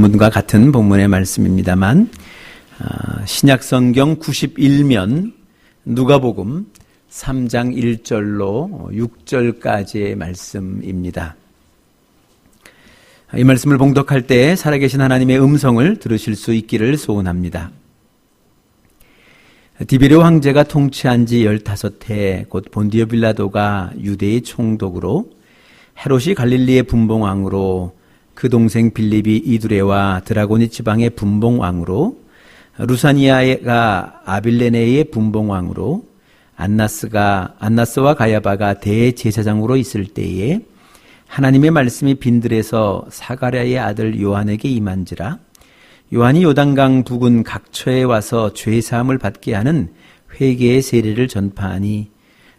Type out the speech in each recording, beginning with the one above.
본문과 같은 본문의 말씀입니다만 신약성경 91면 누가복음 3장 1절로 6절까지의 말씀입니다. 이 말씀을 봉독할 때 살아계신 하나님의 음성을 들으실 수 있기를 소원합니다. 디베르 황제가 통치한 지 15해 곧 본디오 빌라도가 유대의 총독으로 헤롯이 갈릴리의 분봉왕으로 그 동생 빌립이 이두레와 드라고니 지방의 분봉왕으로 루사니아가 아빌레네의 분봉왕으로 안나스와 가야바가 대제사장으로 있을 때에 하나님의 말씀이 빈들에서 사가랴의 아들 요한에게 임한지라. 요한이 요단강 북은 각처에 와서 죄사함을 받게 하는 회개의 세례를 전파하니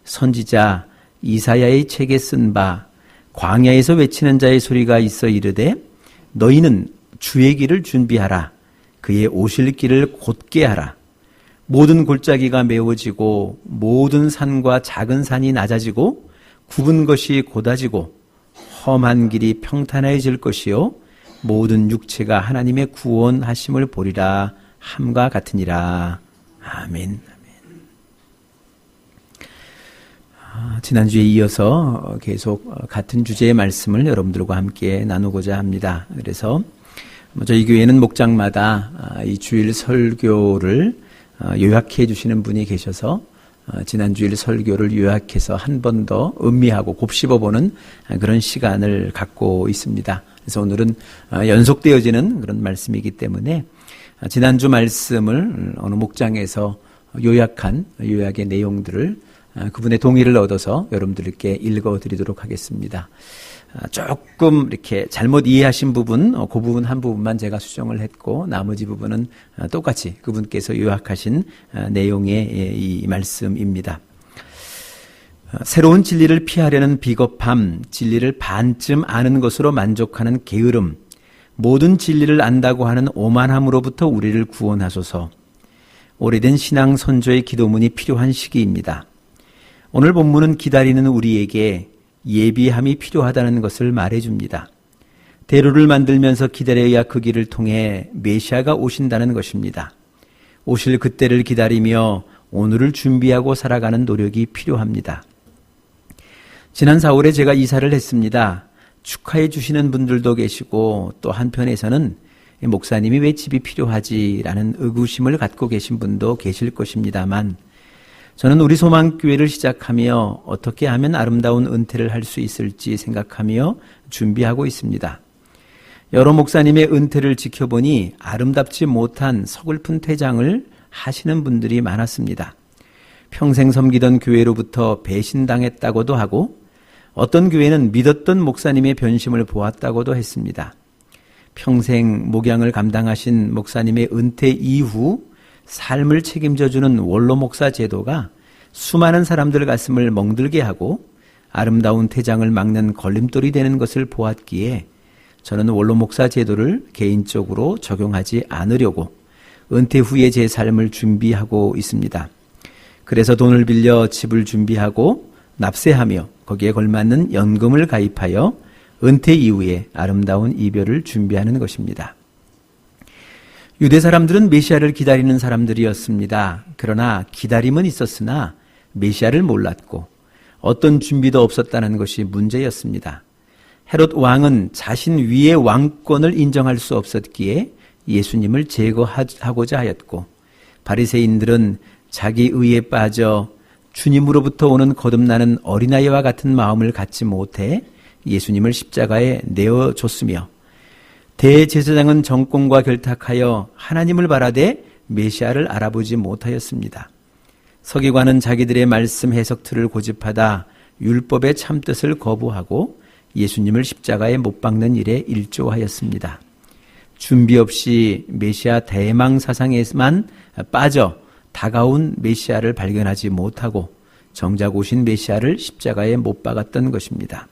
선지자 이사야의 책에 쓴 바 광야에서 외치는 자의 소리가 있어 이르되 너희는 주의 길을 준비하라. 그의 오실 길을 곧게 하라. 모든 골짜기가 메워지고 모든 산과 작은 산이 낮아지고 굽은 것이 곧아지고 험한 길이 평탄해질 것이요 모든 육체가 하나님의 구원하심을 보리라 함과 같으니라. 아멘. 지난주에 이어서 계속 같은 주제의 말씀을 여러분들과 함께 나누고자 합니다. 그래서 저희 교회는 목장마다 이 주일 설교를 요약해 주시는 분이 계셔서 지난 주일 설교를 요약해서 한 번 더 음미하고 곱씹어보는 그런 시간을 갖고 있습니다. 그래서 오늘은 연속되어지는 그런 말씀이기 때문에 지난주 말씀을 어느 목장에서 요약한 요약의 내용들을 그분의 동의를 얻어서 여러분들께 읽어드리도록 하겠습니다. 조금 이렇게 잘못 이해하신 부분, 그 부분 한 부분만 제가 수정을 했고 나머지 부분은 똑같이 그분께서 요약하신 내용의 이 말씀입니다. 새로운 진리를 피하려는 비겁함, 진리를 반쯤 아는 것으로 만족하는 게으름, 모든 진리를 안다고 하는 오만함으로부터 우리를 구원하소서. 오래된 신앙 선조의 기도문이 필요한 시기입니다. 오늘 본문은 기다리는 우리에게 예비함이 필요하다는 것을 말해줍니다. 대로를 만들면서 기다려야 그 길을 통해 메시아가 오신다는 것입니다. 오실 그때를 기다리며 오늘을 준비하고 살아가는 노력이 필요합니다. 지난 4월에 제가 이사를 했습니다. 축하해 주시는 분들도 계시고 또 한편에서는 목사님이 왜 집이 필요하지라는 의구심을 갖고 계신 분도 계실 것입니다만 저는 우리 소망교회를 시작하며 어떻게 하면 아름다운 은퇴를 할 수 있을지 생각하며 준비하고 있습니다. 여러 목사님의 은퇴를 지켜보니 아름답지 못한 서글픈 퇴장을 하시는 분들이 많았습니다. 평생 섬기던 교회로부터 배신당했다고도 하고 어떤 교회는 믿었던 목사님의 변심을 보았다고도 했습니다. 평생 목양을 감당하신 목사님의 은퇴 이후 삶을 책임져주는 원로 목사 제도가 수많은 사람들 가슴을 멍들게 하고 아름다운 퇴장을 막는 걸림돌이 되는 것을 보았기에 저는 원로 목사 제도를 개인적으로 적용하지 않으려고 은퇴 후에 제 삶을 준비하고 있습니다. 그래서 돈을 빌려 집을 준비하고 납세하며 거기에 걸맞는 연금을 가입하여 은퇴 이후에 아름다운 이별을 준비하는 것입니다. 유대 사람들은 메시아를 기다리는 사람들이었습니다. 그러나 기다림은 있었으나 메시아를 몰랐고 어떤 준비도 없었다는 것이 문제였습니다. 헤롯 왕은 자신 위의 왕권을 인정할 수 없었기에 예수님을 제거하고자 하였고 바리새인들은 자기 의에 빠져 주님으로부터 오는 거듭나는 어린아이와 같은 마음을 갖지 못해 예수님을 십자가에 내어줬으며 대제사장은 정권과 결탁하여 하나님을 바라되 메시아를 알아보지 못하였습니다. 서기관은 자기들의 말씀 해석 틀을 고집하다 율법의 참뜻을 거부하고 예수님을 십자가에 못 박는 일에 일조하였습니다. 준비 없이 메시아 대망 사상에만 빠져 다가온 메시아를 발견하지 못하고 정작 오신 메시아를 십자가에 못 박았던 것입니다.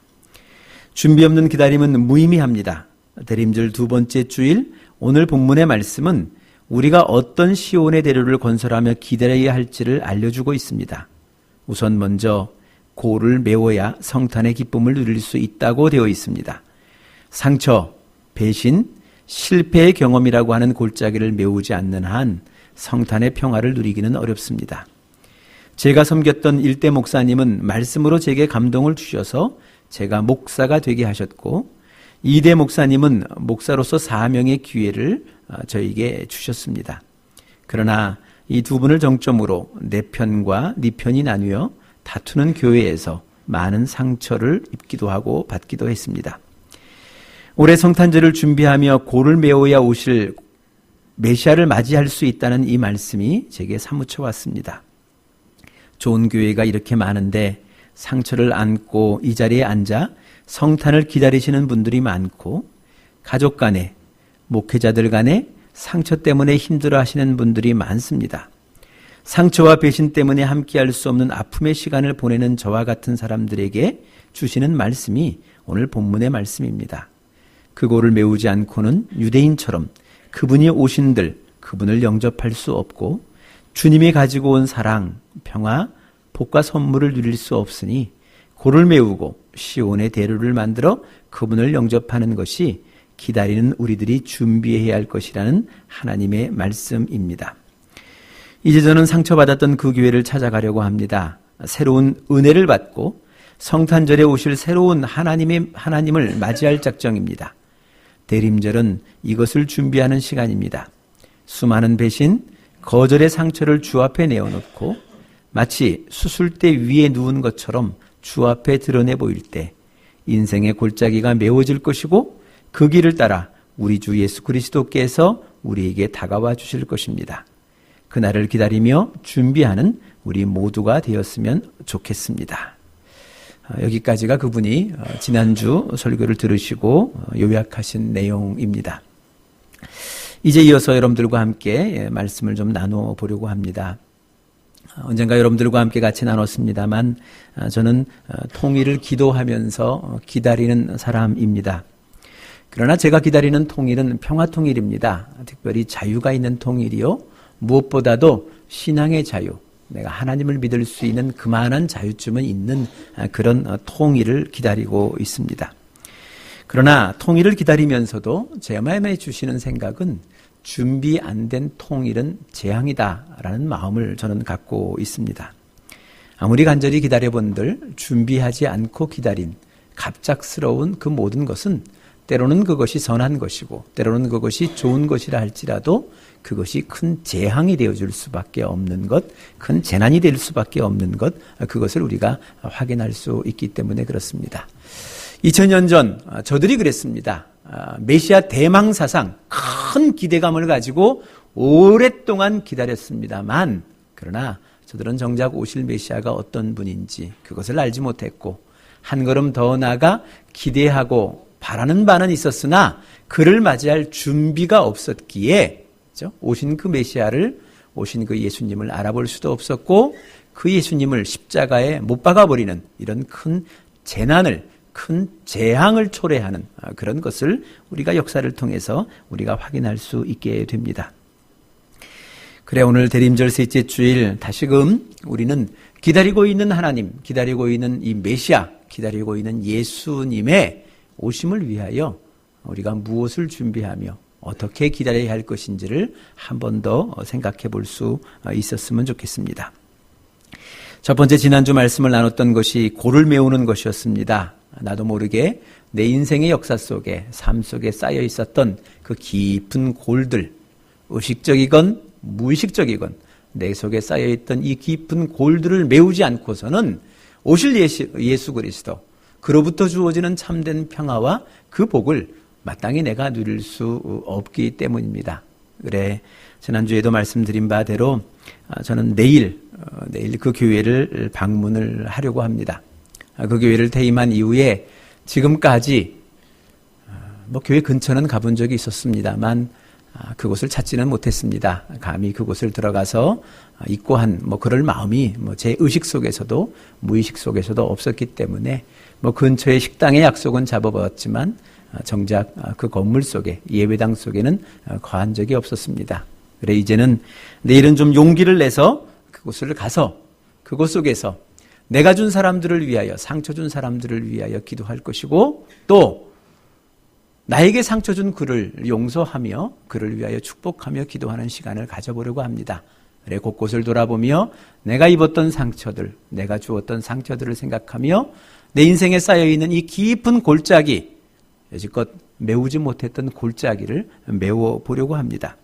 준비 없는 기다림은 무의미합니다. 대림절 두 번째 주일 오늘 본문의 말씀은 우리가 어떤 시온의 대로를 건설하며 기다려야 할지를 알려주고 있습니다. 우선 먼저 고를 메워야 성탄의 기쁨을 누릴 수 있다고 되어 있습니다. 상처, 배신, 실패의 경험이라고 하는 골짜기를 메우지 않는 한 성탄의 평화를 누리기는 어렵습니다. 제가 섬겼던 일대 목사님은 말씀으로 제게 감동을 주셔서 제가 목사가 되게 하셨고, 이대 목사님은 목사로서 사명의 기회를 저에게 주셨습니다. 그러나 이 두 분을 정점으로 내 편과 네 편이 나뉘어 다투는 교회에서 많은 상처를 입기도 하고 받기도 했습니다. 올해 성탄절을 준비하며 고를 메워야 오실 메시아를 맞이할 수 있다는 이 말씀이 제게 사무쳐 왔습니다. 좋은 교회가 이렇게 많은데 상처를 안고 이 자리에 앉아 성탄을 기다리시는 분들이 많고, 가족 간에, 목회자들 간에 상처 때문에 힘들어 하시는 분들이 많습니다. 상처와 배신 때문에 함께할 수 없는 아픔의 시간을 보내는 저와 같은 사람들에게 주시는 말씀이 오늘 본문의 말씀입니다. 그 고를 메우지 않고는 유대인처럼 그분이 오신들 그분을 영접할 수 없고, 주님이 가지고 온 사랑, 평화, 복과 선물을 누릴 수 없으니 고를 메우고 시온의 대로를 만들어 그분을 영접하는 것이 기다리는 우리들이 준비해야 할 것이라는 하나님의 말씀입니다. 이제 저는 상처받았던 그 교회를 찾아가려고 합니다. 새로운 은혜를 받고 성탄절에 오실 새로운 하나님을 맞이할 작정입니다. 대림절은 이것을 준비하는 시간입니다. 수많은 배신, 거절의 상처를 주 앞에 내어놓고 마치 수술대 위에 누운 것처럼 주 앞에 드러내 보일 때 인생의 골짜기가 메워질 것이고, 그 길을 따라 우리 주 예수 그리스도께서 우리에게 다가와 주실 것입니다. 그날을 기다리며 준비하는 우리 모두가 되었으면 좋겠습니다. 여기까지가 그분이 지난주 설교를 들으시고 요약하신 내용입니다. 이제 이어서 여러분들과 함께 말씀을 좀 나눠보려고 합니다. 언젠가 여러분들과 함께 같이 나눴습니다만, 저는 통일을 기도하면서 기다리는 사람입니다. 그러나 제가 기다리는 통일은 평화통일입니다. 특별히 자유가 있는 통일이요, 무엇보다도 신앙의 자유, 내가 하나님을 믿을 수 있는 그만한 자유쯤은 있는 그런 통일을 기다리고 있습니다. 그러나 통일을 기다리면서도 제 마음에 주시는 생각은 준비 안 된 통일은 재앙이다라는 마음을 저는 갖고 있습니다. 아무리 간절히 기다려본들 준비하지 않고 기다린 갑작스러운 그 모든 것은 때로는 그것이 선한 것이고 때로는 그것이 좋은 것이라 할지라도 그것이 큰 재앙이 되어줄 수밖에 없는 것, 큰 재난이 될 수밖에 없는 것, 그것을 우리가 확인할 수 있기 때문에 그렇습니다. 2000년 전 저들이 그랬습니다. 메시아 대망사상 큰 기대감을 가지고 오랫동안 기다렸습니다만, 그러나 저들은 정작 오실 메시아가 어떤 분인지 그것을 알지 못했고, 한 걸음 더 나아가 기대하고 바라는 바는 있었으나 그를 맞이할 준비가 없었기에, 그렇죠? 오신 그 메시아를, 오신 그 예수님을 알아볼 수도 없었고, 그 예수님을 십자가에 못 박아버리는 이런 큰 재난을, 큰 재앙을 초래하는 그런 것을 우리가 역사를 통해서 우리가 확인할 수 있게 됩니다. 그래, 오늘 대림절 셋째 주일 다시금 우리는 기다리고 있는 하나님, 기다리고 있는 이 메시아, 기다리고 있는 예수님의 오심을 위하여 우리가 무엇을 준비하며 어떻게 기다려야 할 것인지를 한 번 더 생각해 볼 수 있었으면 좋겠습니다. 첫 번째, 지난주 말씀을 나눴던 것이 고를 메우는 것이었습니다. 나도 모르게 내 인생의 역사 속에, 삶 속에 쌓여 있었던 그 깊은 골들, 의식적이건 무의식적이건 내 속에 쌓여있던 이 깊은 골들을 메우지 않고서는 오실 예수 그리스도, 그로부터 주어지는 참된 평화와 그 복을 마땅히 내가 누릴 수 없기 때문입니다. 그래, 지난주에도 말씀드린 바대로 저는 내일 그 교회를 방문을 하려고 합니다. 그 교회를 퇴임한 이후에 지금까지 교회 근처는 가본 적이 있었습니다만 그곳을 찾지는 못했습니다. 감히 그곳을 들어가서 입고한 그럴 마음이 제 의식 속에서도 무의식 속에서도 없었기 때문에 근처의 식당의 약속은 잡아봤지만 정작 그 건물 속에, 예배당 속에는 거한 적이 없었습니다. 그래, 이제는 내일은 좀 용기를 내서 그곳을 가서 그곳 속에서 내가 준 사람들을 위하여, 상처 준 사람들을 위하여 기도할 것이고, 또 나에게 상처 준 그를 용서하며 그를 위하여 축복하며 기도하는 시간을 가져보려고 합니다. 그래 곳곳을 돌아보며 내가 입었던 상처들, 내가 주었던 상처들을 생각하며 내 인생에 쌓여있는 이 깊은 골짜기, 여지껏 메우지 못했던 골짜기를 메워보려고 합니다.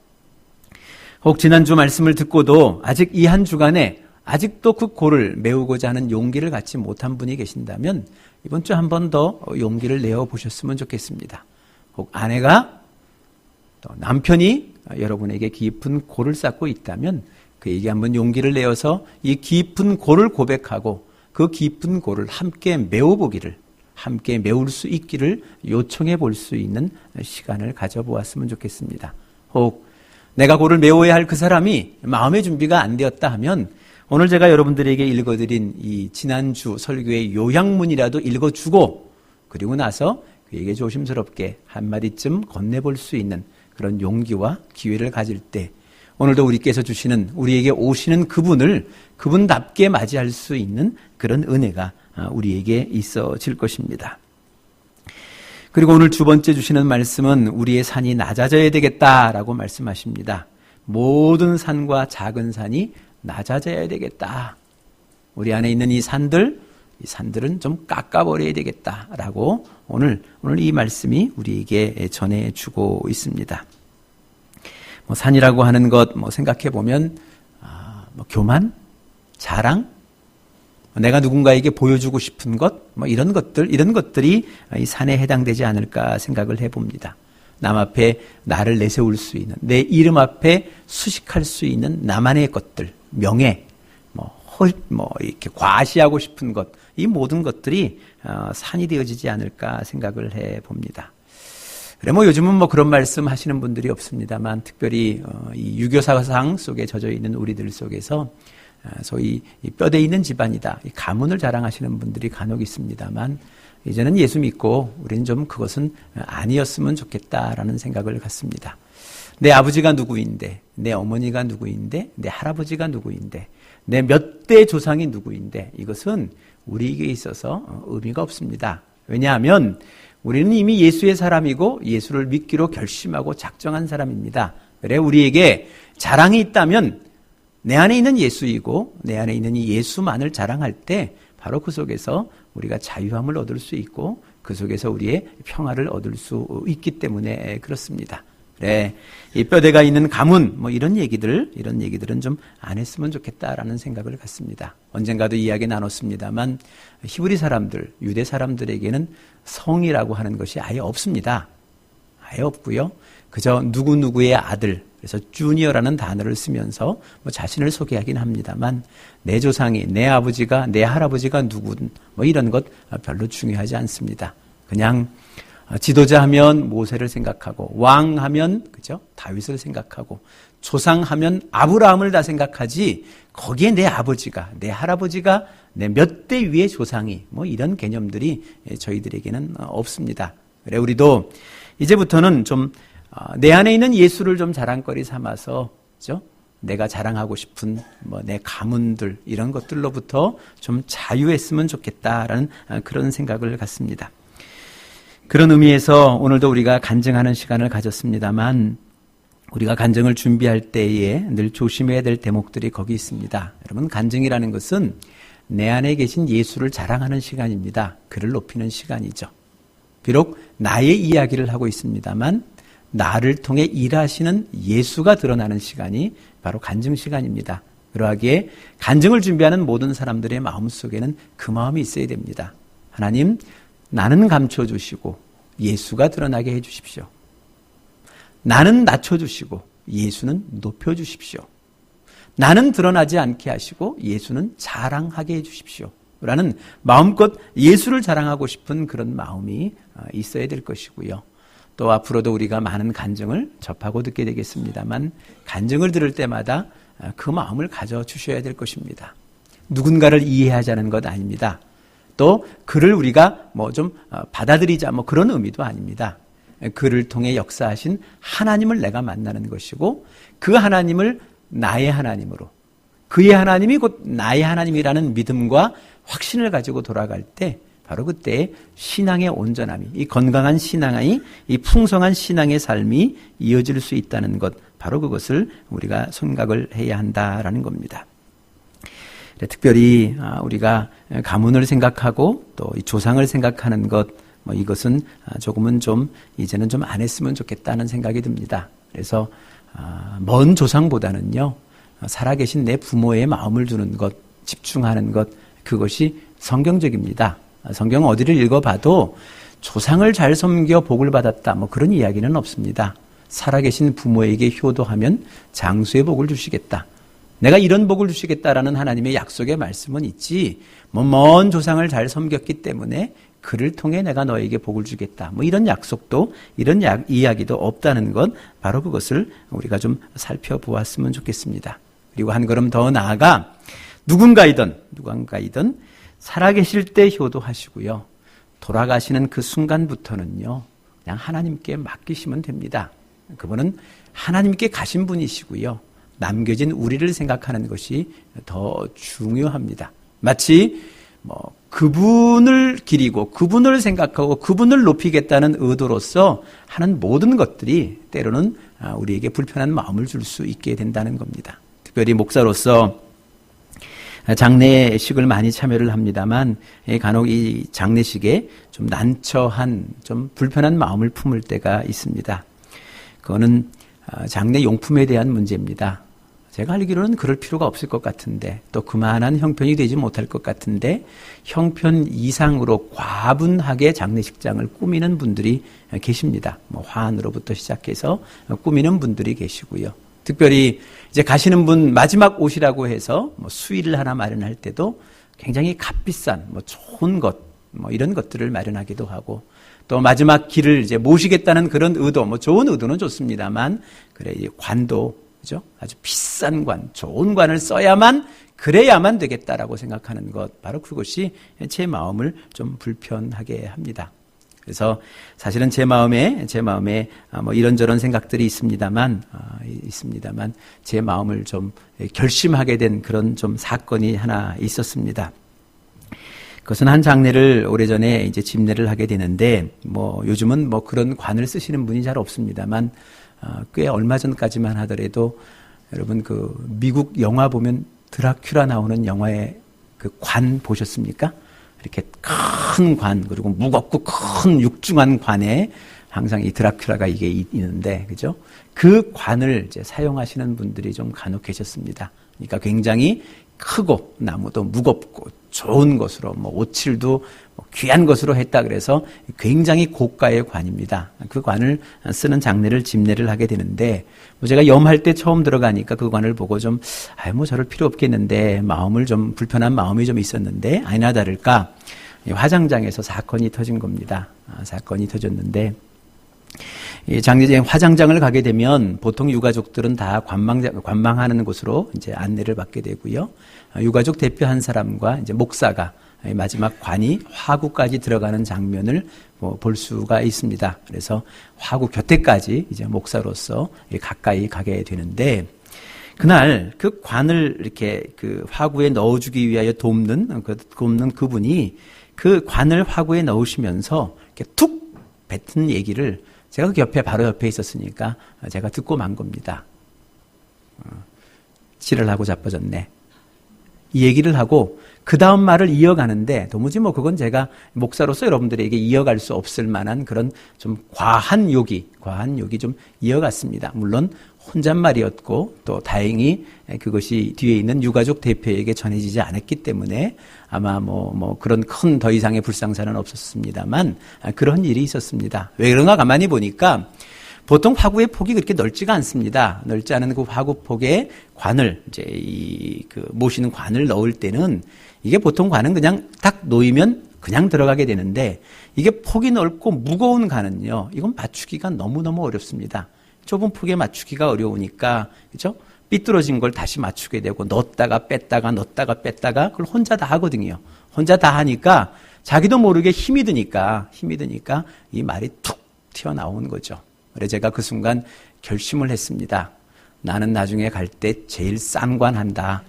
혹 지난주 말씀을 듣고도 아직 이 한 주간에 아직도 그 골을 메우고자 하는 용기를 갖지 못한 분이 계신다면 이번 주 한 번 더 용기를 내어보셨으면 좋겠습니다. 혹 아내가 또 남편이 여러분에게 깊은 골을 쌓고 있다면 그에게 한번 용기를 내어서 이 깊은 골을 고백하고 그 깊은 골을 함께 메워보기를, 함께 메울 수 있기를 요청해 볼 수 있는 시간을 가져보았으면 좋겠습니다. 혹 내가 골을 메워야 할 그 사람이 마음의 준비가 안 되었다 하면 오늘 제가 여러분들에게 읽어드린 이 지난주 설교의 요약문이라도 읽어주고 그리고 나서 그에게 조심스럽게 한마디쯤 건네볼 수 있는 그런 용기와 기회를 가질 때 오늘도 우리께서 주시는, 우리에게 오시는 그분을 그분답게 맞이할 수 있는 그런 은혜가 우리에게 있어질 것입니다. 그리고 오늘 두 번째 주시는 말씀은 우리의 산이 낮아져야 되겠다라고 말씀하십니다. 모든 산과 작은 산이 낮아져야 되겠다. 우리 안에 있는 이 산들은 좀 깎아버려야 되겠다라고 오늘 이 말씀이 우리에게 전해주고 있습니다. 산이라고 하는 것 생각해 보면 교만, 자랑, 내가 누군가에게 보여주고 싶은 것, 이런 것들이 이 산에 해당되지 않을까 생각을 해봅니다. 남 앞에 나를 내세울 수 있는, 내 이름 앞에 수식할 수 있는 나만의 것들, 명예, 이렇게 과시하고 싶은 것, 이 모든 것들이 산이 되어지지 않을까 생각을 해봅니다. 그래 요즘은 그런 말씀 하시는 분들이 없습니다만 특별히 이 유교사상 속에 젖어 있는 우리들 속에서 소위 뼈대 있는 집안이다, 이 가문을 자랑하시는 분들이 간혹 있습니다만 이제는 예수 믿고 우리는 좀 그것은 아니었으면 좋겠다라는 생각을 갖습니다. 내 아버지가 누구인데, 내 어머니가 누구인데, 내 할아버지가 누구인데, 내 몇 대 조상이 누구인데 이것은 우리에게 있어서 의미가 없습니다. 왜냐하면 우리는 이미 예수의 사람이고 예수를 믿기로 결심하고 작정한 사람입니다. 그래 우리에게 자랑이 있다면 내 안에 있는 예수이고 내 안에 있는 이 예수만을 자랑할 때 바로 그 속에서 우리가 자유함을 얻을 수 있고 그 속에서 우리의 평화를 얻을 수 있기 때문에 그렇습니다. 그래 이 뼈대가 있는 가문 이런 얘기들은 좀 안 했으면 좋겠다라는 생각을 갖습니다. 언젠가도 이야기 나눴습니다만 히브리 사람들, 유대 사람들에게는 성이라고 하는 것이 아예 없습니다. 아예 없고요. 그저 누구누구의 아들, 그래서 주니어라는 단어를 쓰면서 자신을 소개하긴 합니다만 내 조상이, 내 아버지가, 내 할아버지가 누군 이런 것 별로 중요하지 않습니다. 그냥 지도자 하면 모세를 생각하고 왕 하면 그죠? 다윗을 생각하고 조상 하면 아브라함을 다 생각하지 거기에 내 아버지가, 내 할아버지가, 내 몇 대 위의 조상이 이런 개념들이 저희들에게는 없습니다. 그래 우리도 이제부터는 좀 내 안에 있는 예수를 좀 자랑거리 삼아서 그죠? 내가 자랑하고 싶은 내 가문들 이런 것들로부터 좀 자유했으면 좋겠다라는 그런 생각을 갖습니다. 그런 의미에서 오늘도 우리가 간증하는 시간을 가졌습니다만 우리가 간증을 준비할 때에 늘 조심해야 될 대목들이 거기 있습니다. 여러분 간증이라는 것은 내 안에 계신 예수를 자랑하는 시간입니다. 그를 높이는 시간이죠. 비록 나의 이야기를 하고 있습니다만 나를 통해 일하시는 예수가 드러나는 시간이 바로 간증 시간입니다. 그러하기에 간증을 준비하는 모든 사람들의 마음속에는 그 마음이 있어야 됩니다. 하나님, 나는 감춰주시고 예수가 드러나게 해주십시오. 나는 낮춰주시고 예수는 높여주십시오. 나는 드러나지 않게 하시고 예수는 자랑하게 해주십시오. 라는 마음껏 예수를 자랑하고 싶은 그런 마음이 있어야 될 것이고요. 또 앞으로도 우리가 많은 간증을 접하고 듣게 되겠습니다만 간증을 들을 때마다 그 마음을 가져주셔야 될 것입니다. 누군가를 이해하자는 것 아닙니다. 또 그를 우리가 좀 받아들이자 그런 의미도 아닙니다. 그를 통해 역사하신 하나님을 내가 만나는 것이고 그 하나님을 나의 하나님으로 그의 하나님이 곧 나의 하나님이라는 믿음과 확신을 가지고 돌아갈 때 바로 그때 신앙의 온전함이, 이 건강한 신앙이, 이 풍성한 신앙의 삶이 이어질 수 있다는 것, 바로 그것을 우리가 생각을 해야 한다라는 겁니다. 특별히 우리가 가문을 생각하고 또 이 조상을 생각하는 것, 이것은 조금은 좀 이제는 좀 안 했으면 좋겠다는 생각이 듭니다. 그래서 먼 조상보다는요, 살아계신 내 부모의 마음을 두는 것, 집중하는 것, 그것이 성경적입니다. 성경 어디를 읽어봐도 조상을 잘 섬겨 복을 받았다, 그런 이야기는 없습니다. 살아계신 부모에게 효도하면 장수의 복을 주시겠다, 내가 이런 복을 주시겠다라는 하나님의 약속의 말씀은 있지, 먼 조상을 잘 섬겼기 때문에 그를 통해 내가 너에게 복을 주겠다, 이런 약속도, 이런 이야기도 없다는 것, 바로 그것을 우리가 좀 살펴보았으면 좋겠습니다. 그리고 한 걸음 더 나아가 누군가이든 살아계실 때 효도하시고요, 돌아가시는 그 순간부터는요, 그냥 하나님께 맡기시면 됩니다. 그분은 하나님께 가신 분이시고요, 남겨진 우리를 생각하는 것이 더 중요합니다. 마치 그분을 기리고 그분을 생각하고 그분을 높이겠다는 의도로서 하는 모든 것들이 때로는 우리에게 불편한 마음을 줄 수 있게 된다는 겁니다. 특별히 목사로서 장례식을 많이 참여를 합니다만 간혹 이 장례식에 좀 난처한, 좀 불편한 마음을 품을 때가 있습니다. 그거는 장례 용품에 대한 문제입니다. 제가 알기로는 그럴 필요가 없을 것 같은데, 또 그만한 형편이 되지 못할 것 같은데 형편 이상으로 과분하게 장례식장을 꾸미는 분들이 계십니다. 화환으로부터 시작해서 꾸미는 분들이 계시고요. 특별히 이제 가시는 분 마지막 옷이라고 해서 수의를 하나 마련할 때도 굉장히 값비싼 좋은 것, 이런 것들을 마련하기도 하고, 또 마지막 길을 이제 모시겠다는 그런 의도, 좋은 의도는 좋습니다만, 그래, 관도, 그죠? 아주 비싼 관, 좋은 관을 써야만, 그래야만 되겠다라고 생각하는 것, 바로 그것이 제 마음을 좀 불편하게 합니다. 그래서 사실은 제 마음에 이런저런 생각들이 있습니다만 제 마음을 좀 결심하게 된 그런 좀 사건이 하나 있었습니다. 그것은 한 장례를 오래전에 이제 집례를 하게 되는데, 요즘은 그런 관을 쓰시는 분이 잘 없습니다만, 꽤 얼마 전까지만 하더라도 여러분 그 미국 영화 보면 드라큘라 나오는 영화의 그 관 보셨습니까? 이렇게 큰 관, 그리고 무겁고 큰 육중한 관에 항상 이 드라큘라가 이게 있는데, 그죠? 그 관을 이제 사용하시는 분들이 좀 간혹 계셨습니다. 그러니까 굉장히 크고 나무도 무겁고 좋은 것으로 오칠도 귀한 것으로 했다 그래서 굉장히 고가의 관입니다. 그 관을 쓰는 장례를 집례를 하게 되는데, 제가 염할 때 처음 들어가니까 그 관을 보고 좀 저럴 필요 없겠는데 마음을 좀 불편한 마음이 좀 있었는데, 아니나 다를까 화장장에서 사건이 터진 겁니다. 사건이 터졌는데, 장례장 화장장을 가게 되면 보통 유가족들은 다 관망하는 곳으로 이제 안내를 받게 되고요. 유가족 대표 한 사람과 이제 목사가 마지막 관이 화구까지 들어가는 장면을 볼 수가 있습니다. 그래서 화구 곁에까지 이제 목사로서 가까이 가게 되는데, 그날 그 관을 이렇게 그 화구에 넣어주기 위하여 돕는 그분이 그 관을 화구에 넣으시면서 이렇게 툭 뱉은 얘기를 제가 그 바로 옆에 있었으니까 제가 듣고 만 겁니다. 지랄하고 자빠졌네. 이 얘기를 하고 그 다음 말을 이어가는데, 도무지 그건 제가 목사로서 여러분들에게 이어갈 수 없을 만한 그런 좀 과한 욕이 좀 이어갔습니다. 물론 혼잣말이었고, 또 다행히 그것이 뒤에 있는 유가족 대표에게 전해지지 않았기 때문에 아마 그런 큰 더 이상의 불상사는 없었습니다만, 그런 일이 있었습니다. 왜 그런가 가만히 보니까 보통 화구의 폭이 그렇게 넓지가 않습니다. 넓지 않은 그 화구 폭에 관을, 이제 모시는 관을 넣을 때는 이게 보통 관은 그냥 딱 놓이면 그냥 들어가게 되는데, 이게 폭이 넓고 무거운 관은요, 이건 맞추기가 너무너무 어렵습니다. 좁은 폭에 맞추기가 어려우니까, 그죠? 삐뚤어진 걸 다시 맞추게 되고, 넣었다가 뺐다가 그걸 혼자 다 하거든요. 혼자 다 하니까 자기도 모르게 힘이 드니까 이 말이 툭 튀어나오는 거죠. 그래서 제가 그 순간 결심을 했습니다. 나는 나중에 갈 때 제일 싼 관 한다.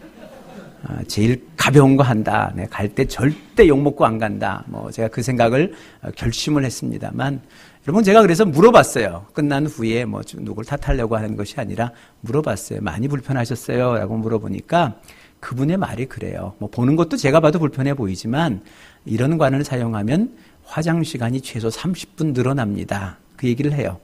제일 가벼운 거 한다. 내가 갈 때 절대 욕먹고 안 간다. 제가 그 생각을 결심을 했습니다만, 여러분 제가 그래서 물어봤어요. 끝난 후에 누굴 탓하려고 하는 것이 아니라 물어봤어요. 많이 불편하셨어요? 라고 물어보니까 그분의 말이 그래요. 보는 것도 제가 봐도 불편해 보이지만 이런 관을 사용하면 화장 시간이 최소 30분 늘어납니다. 그 얘기를 해요.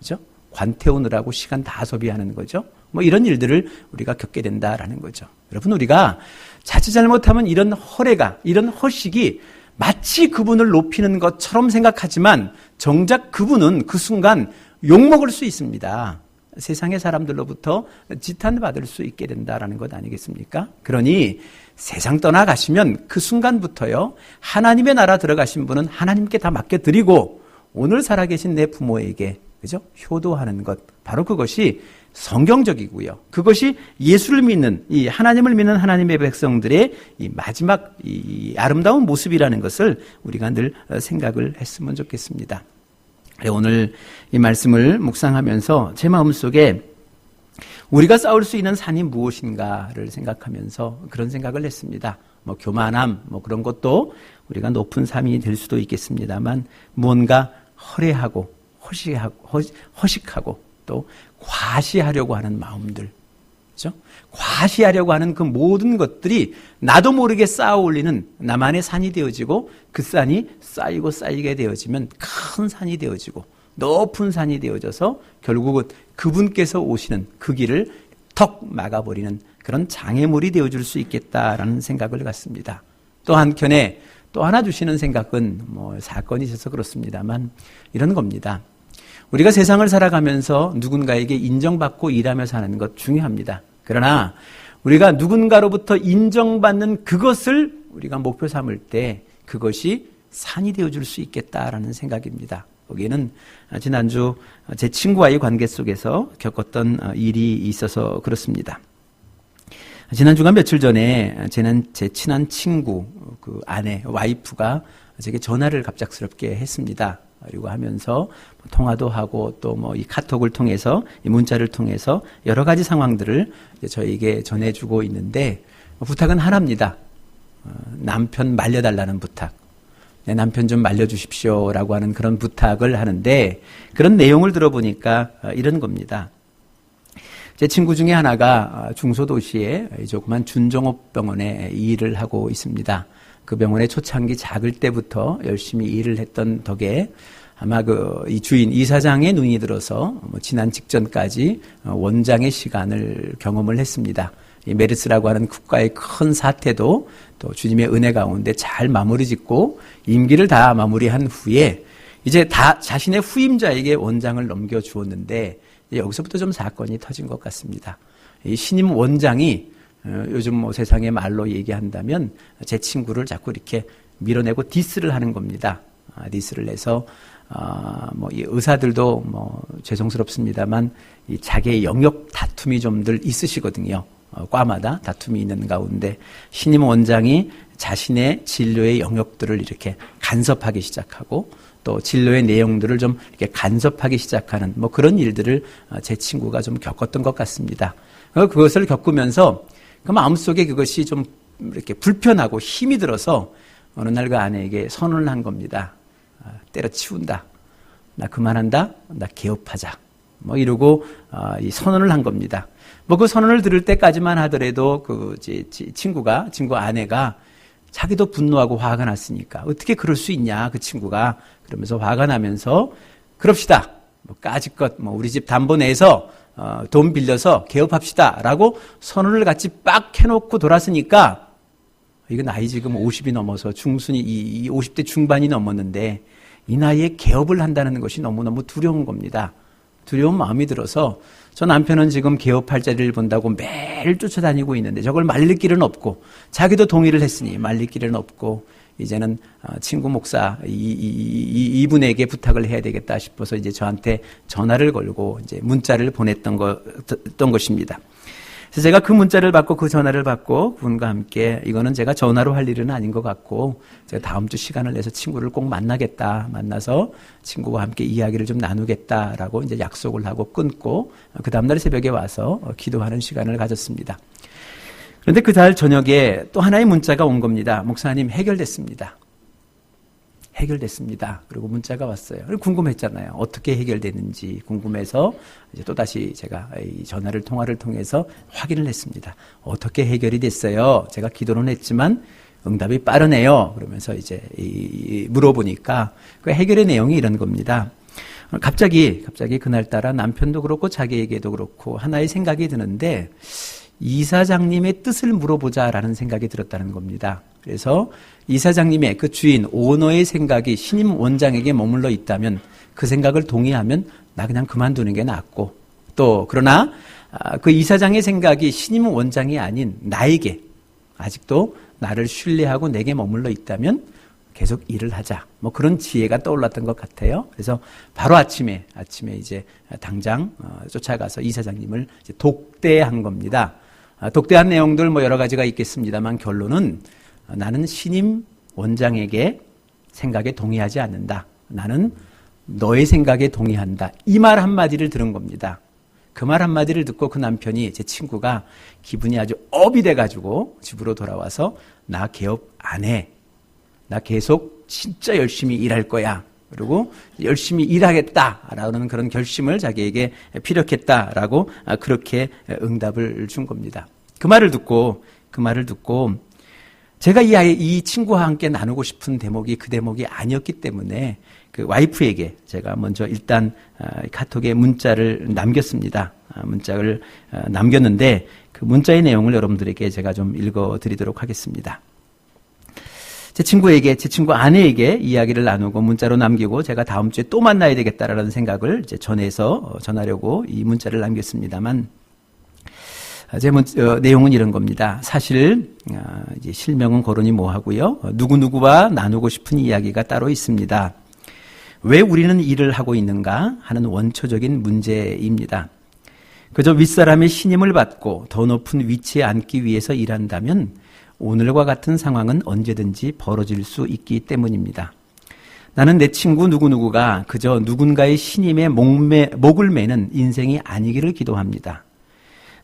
그죠? 관 태우느라고 시간 다 소비하는 거죠. 이런 일들을 우리가 겪게 된다라는 거죠. 여러분, 우리가 자칫 잘못하면 이런 허례가, 이런 허식이 마치 그분을 높이는 것처럼 생각하지만 정작 그분은 그 순간 욕먹을 수 있습니다. 세상의 사람들로부터 지탄받을 수 있게 된다라는 것 아니겠습니까? 그러니 세상 떠나가시면 그 순간부터요, 하나님의 나라 들어가신 분은 하나님께 다 맡겨드리고 오늘 살아계신 내 부모에게, 그죠? 효도하는 것, 바로 그것이 성경적이고요. 그것이 예수를 믿는, 이 하나님을 믿는 하나님의 백성들의 이 마지막 이 아름다운 모습이라는 것을 우리가 늘 생각을 했으면 좋겠습니다. 오늘 이 말씀을 묵상하면서 제 마음속에 우리가 싸울 수 있는 산이 무엇인가를 생각하면서 그런 생각을 했습니다. 교만함, 그런 것도 우리가 높은 삶이 될 수도 있겠습니다만 무언가 허례하고 허식하고 또 과시하려고 하는 마음들, 그렇죠? 과시하려고 하는 그 모든 것들이 나도 모르게 쌓아 올리는 나만의 산이 되어지고 그 산이 쌓이고 쌓이게 되어지면 큰 산이 되어지고 높은 산이 되어져서 결국은 그분께서 오시는 그 길을 턱 막아버리는 그런 장애물이 되어줄 수 있겠다라는 생각을 갖습니다. 또 한켠에 또 하나 주시는 생각은 사건이 있어서 그렇습니다만 이런 겁니다. 우리가 세상을 살아가면서 누군가에게 인정받고 일하며 사는 것 중요합니다. 그러나 우리가 누군가로부터 인정받는 그것을 우리가 목표 삼을 때 그것이 산이 되어줄 수 있겠다라는 생각입니다. 거기에는 지난주 제 친구와의 관계 속에서 겪었던 일이 있어서 그렇습니다. 지난주가 며칠 전에 제 친한 친구 그 아내 와이프가 제게 전화를 갑작스럽게 했습니다. 그리고 하면서 통화도 하고 또 이 카톡을 통해서 이 문자를 통해서 여러 가지 상황들을 저에게 전해주고 있는데 부탁은 하나입니다. 남편 말려달라는 부탁. 내 남편 좀 말려주십시오라고 하는 그런 부탁을 하는데 그런 내용을 들어보니까 이런 겁니다. 제 친구 중에 하나가 중소도시에 조그만 준종업병원에 일을 하고 있습니다. 그 병원의 초창기 작을 때부터 열심히 일을 했던 덕에 아마 이 주인 이사장의 눈이 들어서 지난 직전까지 원장의 시간을 경험을 했습니다. 이 메르스라고 하는 국가의 큰 사태도 또 주님의 은혜 가운데 잘 마무리 짓고 임기를 다 마무리한 후에 이제 다 자신의 후임자에게 원장을 넘겨주었는데 여기서부터 좀 사건이 터진 것 같습니다. 이 신임 원장이 요즘 세상의 말로 얘기한다면 제 친구를 자꾸 이렇게 밀어내고 디스를 하는 겁니다. 디스를 해서 이 의사들도 죄송스럽습니다만 이 자기의 영역 다툼이 좀들 있으시거든요. 과마다 다툼이 있는 가운데 신임 원장이 자신의 진료의 영역들을 이렇게 간섭하기 시작하고 또 진료의 내용들을 좀 이렇게 간섭하기 시작하는 그런 일들을 제 친구가 좀 겪었던 것 같습니다. 그것을 겪으면서 그 마음속에 그것이 좀 이렇게 불편하고 힘이 들어서 어느 날 그 아내에게 선언을 한 겁니다. 때려치운다. 나 그만한다. 나 개업하자. 이러고 이 선언을 한 겁니다. 그 선언을 들을 때까지만 하더라도 그 친구 아내가 자기도 분노하고 화가 났으니까 어떻게 그럴 수 있냐 그 친구가 그러면서 화가 나면서 그럽시다. 까짓것 우리 집 담보 내서 돈 빌려서 개업합시다라고 선언을 같이 빡 해놓고 돌았으니까 이거 나이 지금 50이 넘어서 중순이 이 50대 중반이 넘었는데 이 나이에 개업을 한다는 것이 너무너무 두려운 겁니다. 두려운 마음이 들어서 저 남편은 지금 개업할 자리를 본다고 매일 쫓아다니고 있는데 저걸 말릴 길은 없고 자기도 동의를 했으니 말릴 길은 없고 이제는 친구 목사 이분에게 부탁을 해야 되겠다 싶어서 이제 저한테 전화를 걸고 이제 문자를 보냈던 것입니다. 그래서 제가 그 문자를 받고 그 전화를 받고 그분과 함께 이거는 제가 전화로 할 일은 아닌 것 같고 제가 다음 주 시간을 내서 친구를 꼭 만나서 친구와 함께 이야기를 좀 나누겠다라고 이제 약속을 하고 끊고 그 다음날 새벽에 와서 기도하는 시간을 가졌습니다. 그런데 그달 저녁에 또 하나의 문자가 온 겁니다. 목사님, 해결됐습니다. 해결됐습니다. 그리고 문자가 왔어요. 궁금했잖아요. 어떻게 해결되는지 궁금해서 이제 또다시 제가 이 통화를 통해서 확인을 했습니다. 어떻게 해결이 됐어요? 제가 기도는 했지만 응답이 빠르네요. 그러면서 이제 물어보니까 그 해결의 내용이 이런 겁니다. 갑자기 그날따라 남편도 그렇고 자기에게도 그렇고 하나의 생각이 드는데 이사장님의 뜻을 물어보자라는 생각이 들었다는 겁니다. 그래서 이사장님의 그 주인 오너의 생각이 신임 원장에게 머물러 있다면 그 생각을 동의하면 나 그냥 그만두는 게 낫고, 또 그러나 그 이사장의 생각이 신임 원장이 아닌 나에게 아직도 나를 신뢰하고 내게 머물러 있다면 계속 일을 하자. 뭐 그런 지혜가 떠올랐던 것 같아요. 그래서 바로 아침에 이제 당장 쫓아가서 이사장님을 이제 독대한 겁니다. 독대한 내용들 뭐 여러 가지가 있겠습니다만 결론은 나는 신임 원장에게 생각에 동의하지 않는다. 나는 너의 생각에 동의한다. 이 말 한마디를 들은 겁니다. 그 말 한마디를 듣고 그 남편이, 제 친구가 기분이 아주 업이 돼가지고 집으로 돌아와서 나 개업 안 해. 나 계속 진짜 열심히 일할 거야. 그리고 열심히 일하겠다라는 그런 결심을 자기에게 피력했다라고 그렇게 응답을 준 겁니다. 그 말을 듣고 제가 이 친구와 함께 나누고 싶은 대목이 그 대목이 아니었기 때문에 그 와이프에게 제가 먼저 일단 카톡에 문자를 남겼습니다. 문자를 남겼는데 그 문자의 내용을 여러분들에게 제가 좀 읽어드리도록 하겠습니다. 제 친구 아내에게 이야기를 나누고 문자로 남기고 제가 다음 주에 또 만나야 되겠다라는 생각을 이제 전하려고 이 문자를 남겼습니다만, 내용은 이런 겁니다. 사실 이제 실명은 거론이 뭐하고요. 누구누구와 나누고 싶은 이야기가 따로 있습니다. 왜 우리는 일을 하고 있는가 하는 원초적인 문제입니다. 그저 윗사람의 신임을 받고 더 높은 위치에 앉기 위해서 일한다면 오늘과 같은 상황은 언제든지 벌어질 수 있기 때문입니다. 나는 내 친구 누구누구가 그저 누군가의 신임에 목을 매는 인생이 아니기를 기도합니다.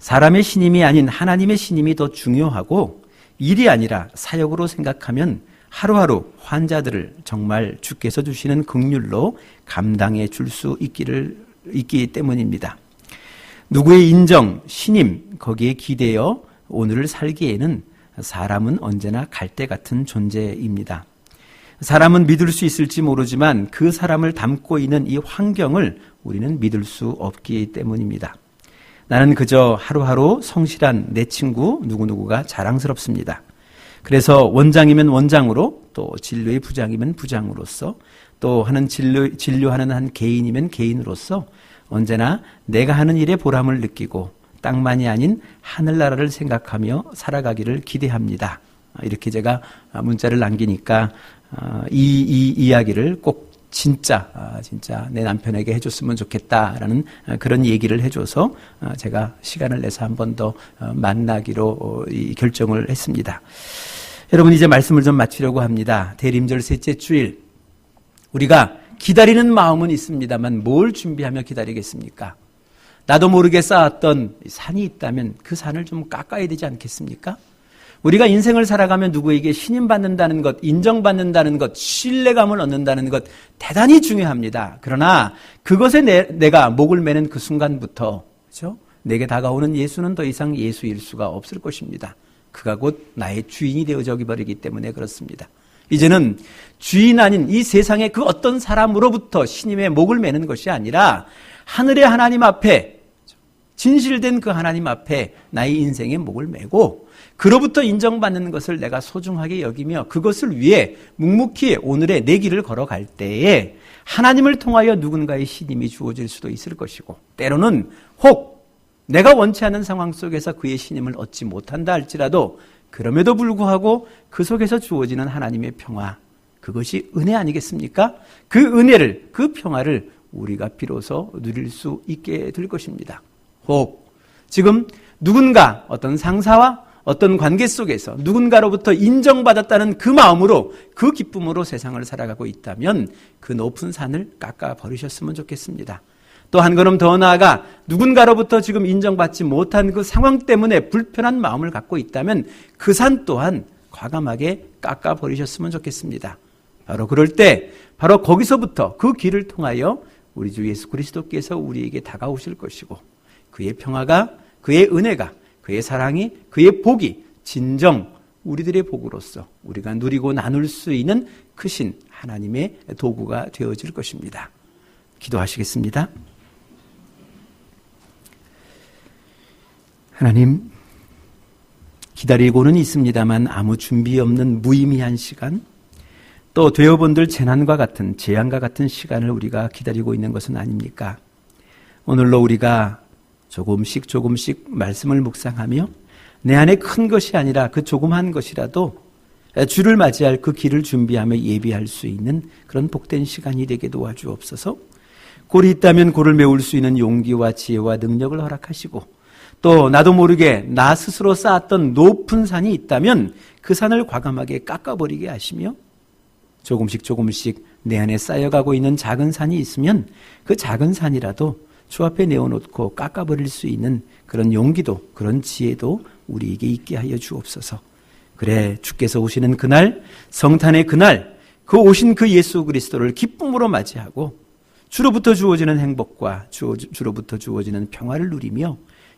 사람의 신임이 아닌 하나님의 신임이 더 중요하고 일이 아니라 사역으로 생각하면 하루하루 환자들을 정말 주께서 주시는 긍휼로 감당해 줄 수 있기 때문입니다. 누구의 인정, 신임, 거기에 기대어 오늘을 살기에는 사람은 언제나 갈대 같은 존재입니다. 사람은 믿을 수 있을지 모르지만 그 사람을 담고 있는 이 환경을 우리는 믿을 수 없기 때문입니다. 나는 그저 하루하루 성실한 내 친구 누구누구가 자랑스럽습니다. 그래서 원장이면 원장으로, 또 진료의 부장이면 부장으로서, 또 진료하는 한 개인이면 개인으로서 언제나 내가 하는 일에 보람을 느끼고 땅만이 아닌 하늘나라를 생각하며 살아가기를 기대합니다. 이렇게 제가 문자를 남기니까 이 이야기를 꼭 진짜 내 남편에게 해줬으면 좋겠다라는 그런 얘기를 해줘서 제가 시간을 내서 한 번 더 만나기로 결정을 했습니다. 여러분, 이제 말씀을 좀 마치려고 합니다. 대림절 셋째 주일, 우리가 기다리는 마음은 있습니다만 뭘 준비하며 기다리겠습니까? 나도 모르게 쌓았던 산이 있다면 그 산을 좀 깎아야 되지 않겠습니까? 우리가 인생을 살아가며 누구에게 신임받는다는 것, 인정받는다는 것, 신뢰감을 얻는다는 것 대단히 중요합니다. 그러나 그것에 내가 목을 매는 그 순간부터, 그렇죠? 내게 다가오는 예수는 더 이상 예수일 수가 없을 것입니다. 그가 곧 나의 주인이 되어져 버리기 때문에 그렇습니다. 이제는 주인 아닌 이 세상의 그 어떤 사람으로부터 신임의 목을 매는 것이 아니라 하늘의 하나님 앞에, 진실된 그 하나님 앞에 나의 인생의 목을 매고 그로부터 인정받는 것을 내가 소중하게 여기며 그것을 위해 묵묵히 오늘의 내 길을 걸어갈 때에 하나님을 통하여 누군가의 신임이 주어질 수도 있을 것이고, 때로는 혹 내가 원치 않는 상황 속에서 그의 신임을 얻지 못한다 할지라도 그럼에도 불구하고 그 속에서 주어지는 하나님의 평화, 그것이 은혜 아니겠습니까? 그 은혜를, 그 평화를 우리가 비로소 누릴 수 있게 될 것입니다. 혹 지금 누군가, 어떤 상사와 어떤 관계 속에서 누군가로부터 인정받았다는 그 마음으로, 그 기쁨으로 세상을 살아가고 있다면 그 높은 산을 깎아 버리셨으면 좋겠습니다. 또 한 걸음 더 나아가 누군가로부터 지금 인정받지 못한 그 상황 때문에 불편한 마음을 갖고 있다면 그 산 또한 과감하게 깎아버리셨으면 좋겠습니다. 바로 그럴 때 바로 거기서부터 그 길을 통하여 우리 주 예수 그리스도께서 우리에게 다가오실 것이고 그의 평화가, 그의 은혜가, 그의 사랑이, 그의 복이 진정 우리들의 복으로서 우리가 누리고 나눌 수 있는 크신 하나님의 도구가 되어질 것입니다. 기도하시겠습니다. 하나님, 기다리고는 있습니다만 아무 준비 없는 무의미한 시간, 또 되어본들 재난과 같은, 재앙과 같은 시간을 우리가 기다리고 있는 것은 아닙니까? 오늘로 우리가 조금씩 말씀을 묵상하며 내 안에 큰 것이 아니라 그 조그만 것이라도 주를 맞이할 그 길을 준비하며 예비할 수 있는 그런 복된 시간이 되게 도와주옵소서. 골이 있다면 골을 메울 수 있는 용기와 지혜와 능력을 허락하시고 또 나도 모르게 나 스스로 쌓았던 높은 산이 있다면 그 산을 과감하게 깎아버리게 하시며 조금씩 내 안에 쌓여가고 있는 작은 산이 있으면 그 작은 산이라도 주 앞에 내어놓고 깎아버릴 수 있는 그런 용기도, 그런 지혜도 우리에게 있게 하여 주옵소서. 그래, 주께서 오시는 그날, 성탄의 그날, 그 오신 그 예수 그리스도를 기쁨으로 맞이하고 주로부터 주어지는 행복과 주로부터 주어지는 평화를 누리며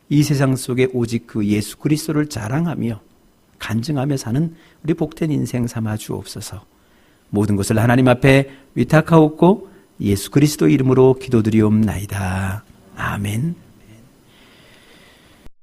이 세상 속에 오직 그 예수 그리스도를 자랑하며 간증하며 사는 우리 복된 인생 삼아 주옵소서. 모든 것을 하나님 앞에 위탁하옵고 예수 그리스도 이름으로 기도드리옵나이다. 아멘.